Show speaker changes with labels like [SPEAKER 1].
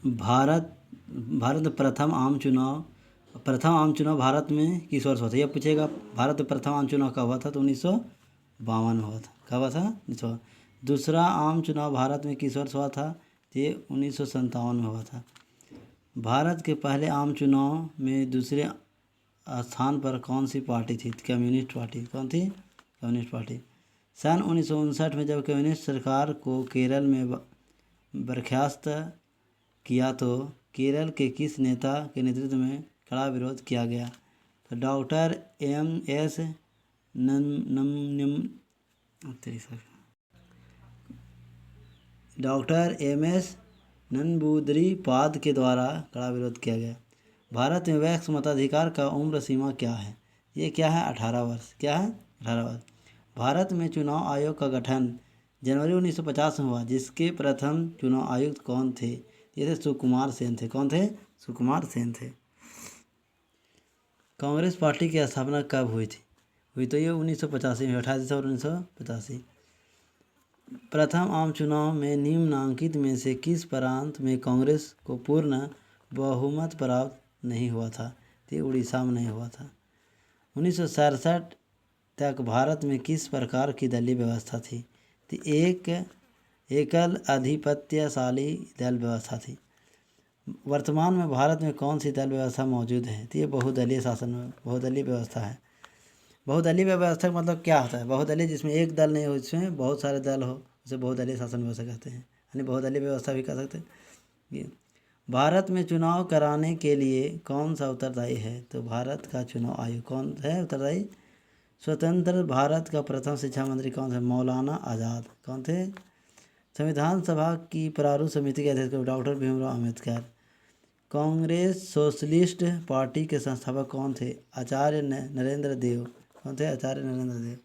[SPEAKER 1] भारत भारत में प्रथम आम चुनाव भारत में किस वर्ष हुआ था? यह पूछेगा। भारत में प्रथम आम चुनाव कब हुआ था? तो 1952 में हुआ था। कब हुआ था? 1952। दूसरा आम चुनाव भारत में किस वर्ष हुआ था? तो ये 1957 में हुआ था। भारत के पहले आम चुनाव में दूसरे स्थान पर कौन सी पार्टी थी? Communist party. कौन थी? Communist party. सन 1959 में जब कम्युनिस्ट सरकार को केरल में बर्खास्त किया तो केरल के किस नेता के नेतृत्व में कड़ा विरोध किया गया? तो डॉक्टर एम एस नंबूदरीपाद के द्वारा कड़ा विरोध किया गया। भारत में वयस्क मताधिकार का उम्र सीमा क्या है? ये क्या है? 18 वर्ष। क्या है? 18 वर्ष। भारत में चुनाव आयोग का गठन जनवरी 1950 में हुआ, जिसके प्रथम चुनाव आयुक्त कौन थे? ये थे सुकुमार सेन थे। कौन थे? सुकुमार सेन थे। कांग्रेस पार्टी की स्थापना कब हुई थी? हुई तो ये 1985 में, 28 दिसंबर 1985। प्रथम आम चुनाव में निम्नलिखित में से किस प्रांत में कांग्रेस को पूर्ण बहुमत प्राप्त नहीं हुआ था? तो उड़ीसा में नहीं हुआ था। 1967 तक भारत में किस प्रकार की दलीय व्यवस्था थी? तो एक एकल आधिपत्यशाली दल व्यवस्था थी। वर्तमान में भारत में कौन सी दल व्यवस्था मौजूद है? तो ये बहुदलीय शासन में बहुदलीय व्यवस्था है। बहुदलीय व्यवस्था का मतलब क्या होता है? बहुदलीय जिसमें एक दल नहीं हो, इसमें बहुत सारे दल हो, उसे बहुदलीय शासन व्यवस्था कहते हैं, यानी बहुदलीय व्यवस्था भी कह सकते हैं। ये भारत में चुनाव कराने के लिए कौन सा उत्तरदायी है? तो भारत का चुनाव आयोग। कौन है उत्तरदायी? स्वतंत्र भारत का प्रथम शिक्षा मंत्री कौन थे? मौलाना आज़ाद। कौन थे? संविधान सभा की प्रारूप समिति के अध्यक्ष doctor Bhimrao Ambedkar. Congress socialist party के संस्थापक कौन थे? आचार्य नरेंद्र देव। कौन थे? आचार्य नरेंद्र देव।